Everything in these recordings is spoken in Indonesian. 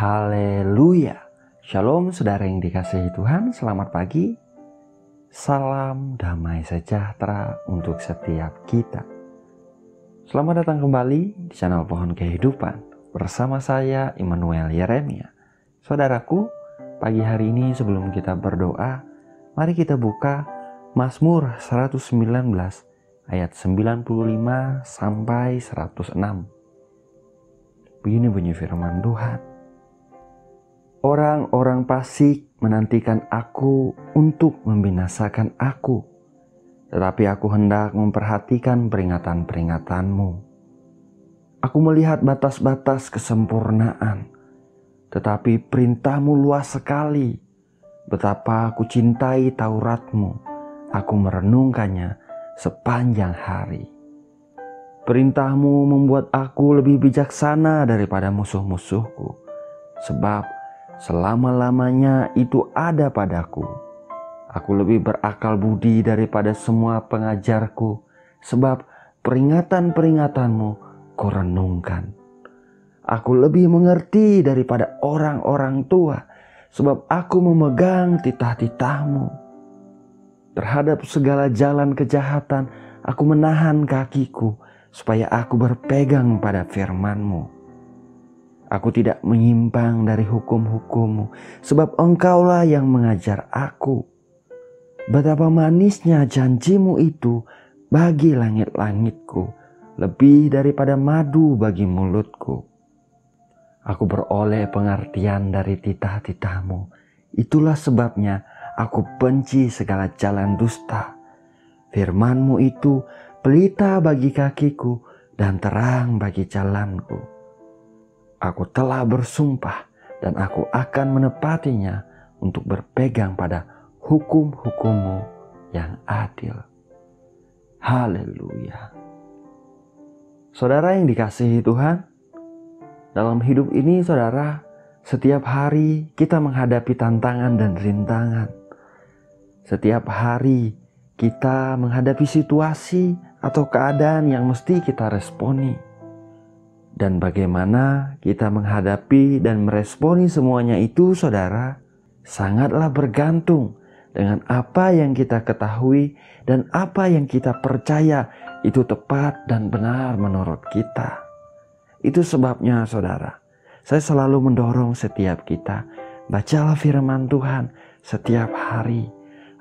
Haleluya. Shalom saudara yang dikasihi Tuhan, selamat pagi. Salam damai sejahtera untuk setiap kita. Selamat datang kembali di channel Pohon Kehidupan bersama saya Immanuel Yeremia. Saudaraku, pagi hari ini sebelum kita berdoa, mari kita buka Mazmur 119 ayat 95 sampai 106. Begini bunyi firman Tuhan. Orang-orang fasik menantikan aku untuk membinasakan aku, tetapi aku hendak memperhatikan peringatan-peringatanmu. Aku melihat batas-batas kesempurnaan, tetapi perintahmu luas sekali. Betapa aku cintai Tauratmu, aku merenungkannya sepanjang hari. Perintahmu membuat aku lebih bijaksana daripada musuh-musuhku, sebab selama-lamanya itu ada padaku. Aku lebih berakal budi daripada semua pengajarku, sebab peringatan-peringatanmu ku renungkan. Aku lebih mengerti daripada orang-orang tua, sebab aku memegang titah-titahmu. Terhadap segala jalan kejahatan, aku menahan kakiku, supaya aku berpegang pada firman-Mu. Aku tidak menyimpang dari hukum-hukum-Mu, sebab Engkaulah yang mengajar aku. Betapa manisnya janji-Mu itu bagi langit-langitku, lebih daripada madu bagi mulutku. Aku beroleh pengertian dari titah-titah-Mu. Itulah sebabnya aku benci segala jalan dusta. Firman-Mu itu pelita bagi kakiku dan terang bagi jalanku. Aku telah bersumpah dan aku akan menepatinya untuk berpegang pada hukum-hukum-Mu yang adil. Haleluya. Saudara yang dikasihi Tuhan, dalam hidup ini saudara, setiap hari kita menghadapi tantangan dan rintangan. Setiap hari kita menghadapi situasi atau keadaan yang mesti kita responi. Dan bagaimana kita menghadapi dan meresponi semuanya itu, saudara, sangatlah bergantung dengan apa yang kita ketahui dan apa yang kita percaya itu tepat dan benar menurut kita. Itu sebabnya, saudara, saya selalu mendorong setiap kita, bacalah firman Tuhan setiap hari.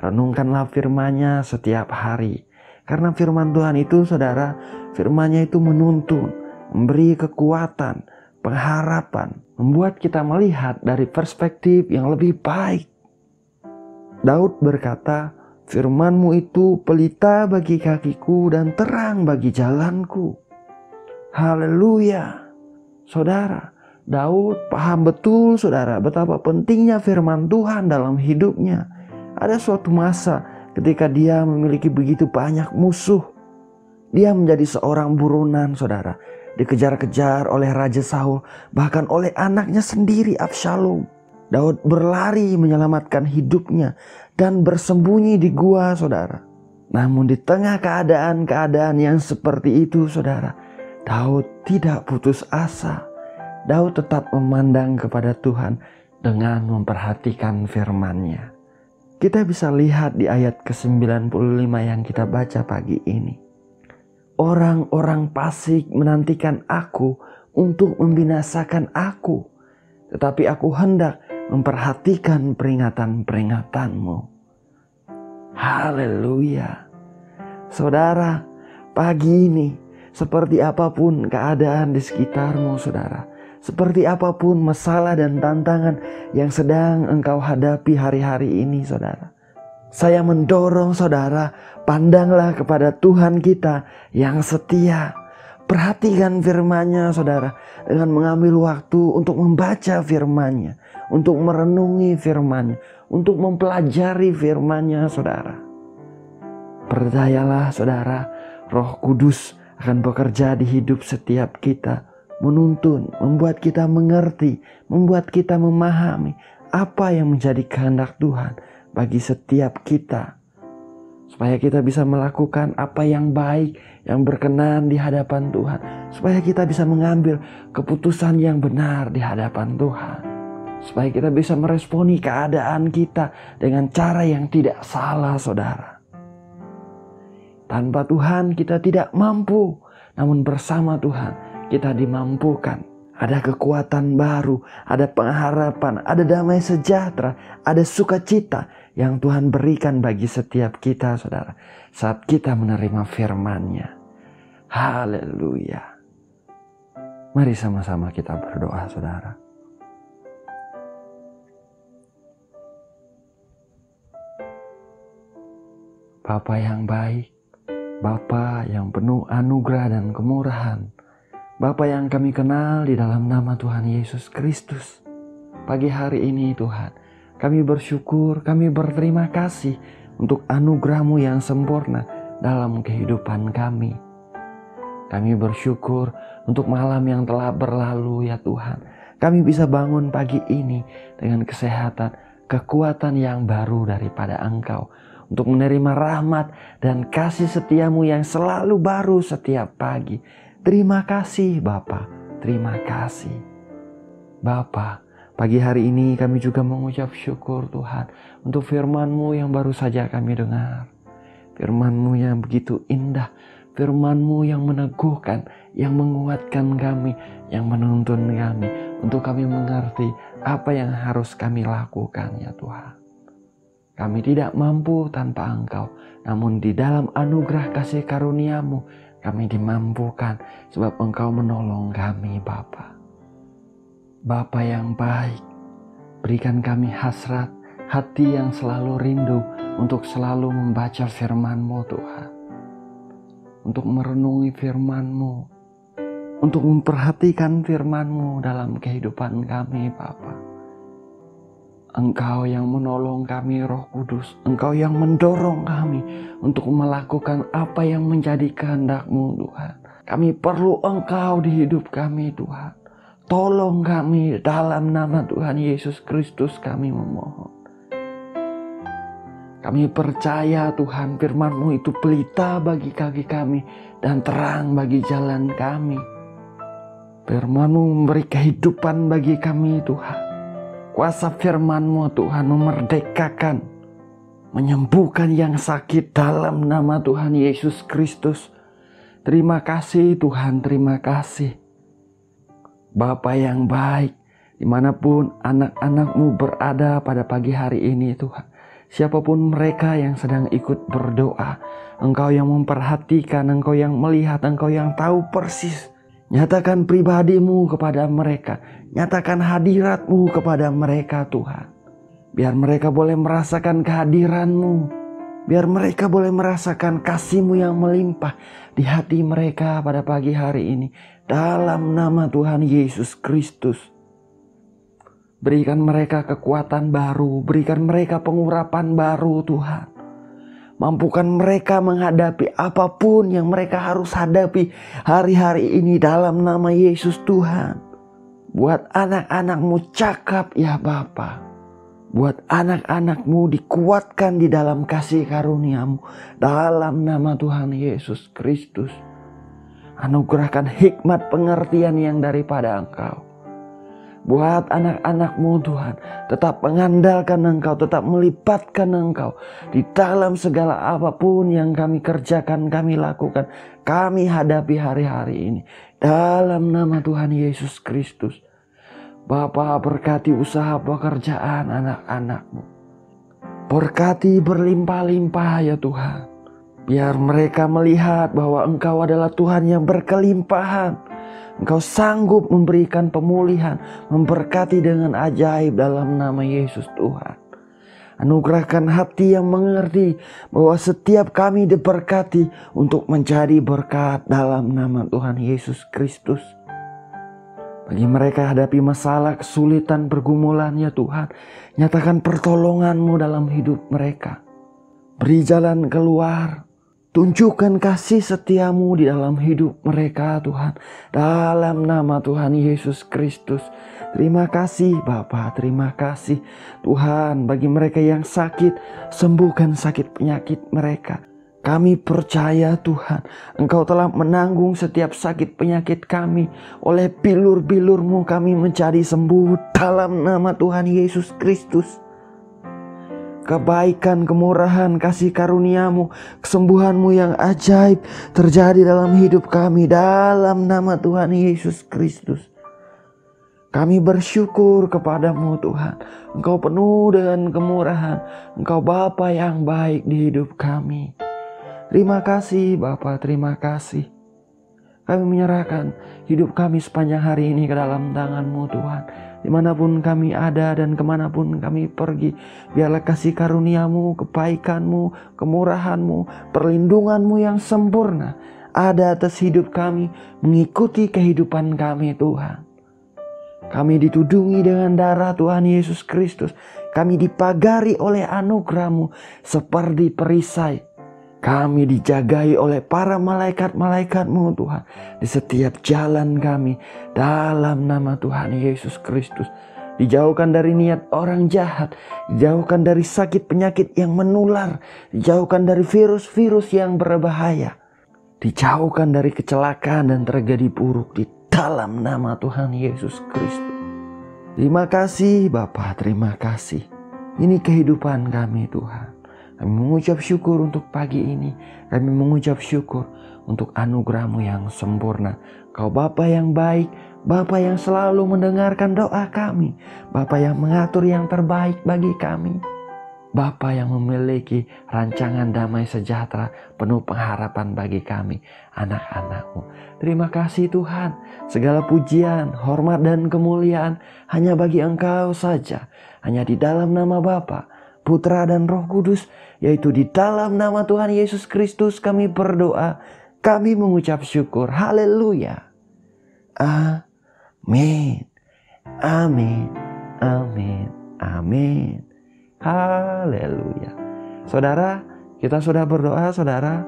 Renungkanlah firman-Nya setiap hari. Karena firman Tuhan itu, saudara, firman-Nya itu menuntun, memberi kekuatan, pengharapan, membuat kita melihat dari perspektif yang lebih baik. Daud berkata, firman-Mu itu pelita bagi kakiku dan terang bagi jalanku. Haleluya. Saudara, Daud paham betul, saudara, betapa pentingnya firman Tuhan dalam hidupnya. Ada suatu masa ketika dia memiliki begitu banyak musuh. Dia menjadi seorang buronan, saudara. Dikejar-kejar oleh Raja Saul, bahkan oleh anaknya sendiri Absalom. Daud berlari menyelamatkan hidupnya dan bersembunyi di gua, saudara. Namun di tengah keadaan-keadaan yang seperti itu, saudara, Daud tidak putus asa. Daud tetap memandang kepada Tuhan dengan memperhatikan firman-Nya. Kita bisa lihat di ayat ke-95 yang kita baca pagi ini. Orang-orang fasik menantikan aku untuk membinasakan aku, tetapi aku hendak memperhatikan peringatan-peringatanmu. Haleluya. Saudara, pagi ini seperti apapun keadaan di sekitarmu, saudara, seperti apapun masalah dan tantangan yang sedang engkau hadapi hari-hari ini, saudara, saya mendorong saudara, pandanglah kepada Tuhan kita yang setia. Perhatikan firman-Nya, saudara, dengan mengambil waktu untuk membaca firman-Nya, untuk merenungi firman-Nya, untuk mempelajari firman-Nya, saudara. Percayalah, saudara, Roh Kudus akan bekerja di hidup setiap kita, menuntun, membuat kita mengerti, membuat kita memahami apa yang menjadi kehendak Tuhan bagi setiap kita, supaya kita bisa melakukan apa yang baik, yang berkenan di hadapan Tuhan, supaya kita bisa mengambil keputusan yang benar di hadapan Tuhan. supaya kita bisa meresponi keadaan kita dengan cara yang tidak salah, saudara. Tanpa Tuhan kita tidak mampu, namun bersama Tuhan kita dimampukan. Ada kekuatan baru, ada pengharapan, ada damai sejahtera, ada sukacita yang Tuhan berikan bagi setiap kita, saudara, saat kita menerima firman-Nya. Haleluya. Mari sama-sama kita berdoa, saudara. Bapa yang baik, Bapa yang penuh anugerah dan kemurahan, Bapa yang kami kenal di dalam nama Tuhan Yesus Kristus. Pagi hari ini Tuhan, kami bersyukur, kami berterima kasih untuk anugerah-Mu yang sempurna dalam kehidupan kami. Kami bersyukur untuk malam yang telah berlalu ya Tuhan. Kami bisa bangun pagi ini dengan kesehatan, kekuatan yang baru daripada Engkau. Untuk menerima rahmat dan kasih setia-Mu yang selalu baru setiap pagi. Terima kasih Bapa, terima kasih. Bapa, pagi hari ini kami juga mengucap syukur Tuhan untuk firman-Mu yang baru saja kami dengar. Firman-Mu yang begitu indah, firman-Mu yang meneguhkan, yang menguatkan kami, yang menuntun kami untuk kami mengerti apa yang harus kami lakukan ya Tuhan. Kami tidak mampu tanpa Engkau, namun di dalam anugerah kasih karunia-Mu kami dimampukan sebab Engkau menolong kami Bapa. Bapa yang baik, berikan kami hasrat, hati yang selalu rindu untuk selalu membaca firman-Mu Tuhan. Untuk merenungi firman-Mu, untuk memperhatikan firman-Mu dalam kehidupan kami Bapa. Engkau yang menolong kami Roh Kudus. Engkau yang mendorong kami untuk melakukan apa yang menjadi kehendak-Mu Tuhan. Kami perlu Engkau di hidup kami Tuhan. Tolong kami dalam nama Tuhan Yesus Kristus kami memohon. Kami percaya Tuhan firman-Mu itu pelita bagi kaki kami dan terang bagi jalan kami. Firman-Mu memberi kehidupan bagi kami Tuhan. Kuasa firman-Mu Tuhan memerdekakan, menyembuhkan yang sakit dalam nama Tuhan Yesus Kristus. Terima kasih Tuhan, terima kasih. Bapa yang baik, dimanapun anak-anak-Mu berada pada pagi hari ini Tuhan. Siapapun mereka yang sedang ikut berdoa, Engkau yang memperhatikan, Engkau yang melihat, Engkau yang tahu persis. Nyatakan pribadi-Mu kepada mereka. Nyatakan hadirat-Mu kepada mereka Tuhan. Biar mereka boleh merasakan kehadiran-Mu. Biar mereka boleh merasakan kasih-Mu yang melimpah di hati mereka pada pagi hari ini. Dalam nama Tuhan Yesus Kristus. Berikan mereka kekuatan baru. Berikan mereka pengurapan baru Tuhan. Mampukan mereka menghadapi apapun yang mereka harus hadapi hari-hari ini dalam nama Yesus Tuhan. Buat anak-anak-Mu cakap ya Bapa. Buat anak-anak-Mu dikuatkan di dalam kasih karunia-Mu dalam nama Tuhan Yesus Kristus. Anugerahkan hikmat pengertian yang daripada Engkau. Buat anak-anak-Mu Tuhan, tetap mengandalkan Engkau, tetap melibatkan Engkau di dalam segala apapun yang kami kerjakan, kami lakukan, kami hadapi hari-hari ini. Dalam nama Tuhan Yesus Kristus. Bapa, berkati usaha pekerjaan anak-anak-Mu. Berkati berlimpah-limpah ya Tuhan. Biar mereka melihat bahwa Engkau adalah Tuhan yang berkelimpahan. Engkau sanggup memberikan pemulihan, memberkati dengan ajaib dalam nama Yesus Tuhan. Anugerahkan hati yang mengerti bahwa setiap kami diberkati untuk menjadi berkat dalam nama Tuhan Yesus Kristus. Bagi mereka hadapi masalah, kesulitan, pergumulan ya Tuhan, nyatakan pertolongan-Mu dalam hidup mereka. Beri jalan keluar. Tunjukkan kasih setia-Mu di dalam hidup mereka Tuhan. Dalam nama Tuhan Yesus Kristus. Terima kasih Bapa, terima kasih Tuhan. Bagi mereka yang sakit, sembuhkan sakit penyakit mereka. Kami percaya Tuhan, Engkau telah menanggung setiap sakit penyakit kami. Oleh bilur-bilur-Mu kami mencari sembuh dalam nama Tuhan Yesus Kristus. Kebaikan, kemurahan, kasih karunia-Mu, kesembuhan-Mu yang ajaib terjadi dalam hidup kami dalam nama Tuhan Yesus Kristus. Kami bersyukur kepadamu Tuhan. Engkau penuh dengan kemurahan. Engkau Bapa yang baik di hidup kami. Terima kasih Bapa, terima kasih. Kami menyerahkan hidup kami sepanjang hari ini ke dalam tangan-Mu Tuhan. Dimanapun kami ada dan kemanapun kami pergi, biarlah kasih karunia-Mu, kebaikan-Mu, kemurahan-Mu, perlindungan-Mu yang sempurna ada atas hidup kami, mengikuti kehidupan kami Tuhan. Kami ditudungi dengan darah Tuhan Yesus Kristus. Kami dipagari oleh anugerah-Mu seperti perisai. Kami dijagai oleh para malaikat-malaikat-Mu Tuhan di setiap jalan kami dalam nama Tuhan Yesus Kristus. Dijauhkan dari niat orang jahat, dijauhkan dari sakit penyakit yang menular, dijauhkan dari virus-virus yang berbahaya, dijauhkan dari kecelakaan dan tragedi buruk di dalam nama Tuhan Yesus Kristus. Terima kasih Bapa, terima kasih. Ini kehidupan kami Tuhan. Kami mengucap syukur untuk pagi ini. Kami mengucap syukur untuk anugerah-Mu yang sempurna. Kau Bapa yang baik, Bapa yang selalu mendengarkan doa kami, Bapa yang mengatur yang terbaik bagi kami, Bapa yang memiliki rancangan damai sejahtera penuh pengharapan bagi kami, anak-anak-Mu. Terima kasih Tuhan. Segala pujian, hormat dan kemuliaan hanya bagi Engkau saja. Hanya di dalam nama Bapa, Putra dan Roh Kudus, yaitu di dalam nama Tuhan Yesus Kristus kami berdoa, kami mengucap syukur. Haleluya. Amin. Amin. Amin. Amin. Haleluya. Saudara, kita sudah berdoa saudara.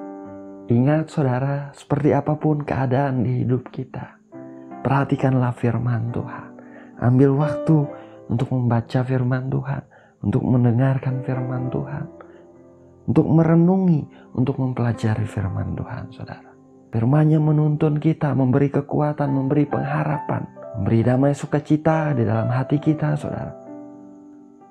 Ingat saudara, seperti apapun keadaan di hidup kita, perhatikanlah firman Tuhan. Ambil waktu untuk membaca firman Tuhan, untuk mendengarkan firman Tuhan, untuk merenungi, untuk mempelajari firman Tuhan saudara. Firman-Nya menuntun kita, memberi kekuatan, memberi pengharapan, memberi damai sukacita di dalam hati kita saudara.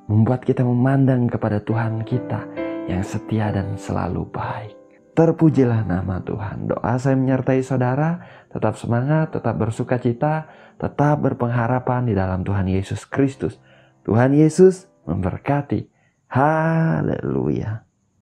Membuat kita memandang kepada Tuhan kita yang setia dan selalu baik. Terpujilah nama Tuhan. Doa saya menyertai saudara, tetap semangat, tetap bersukacita, tetap berpengharapan di dalam Tuhan Yesus Kristus. Tuhan Yesus memberkati. Haleluya.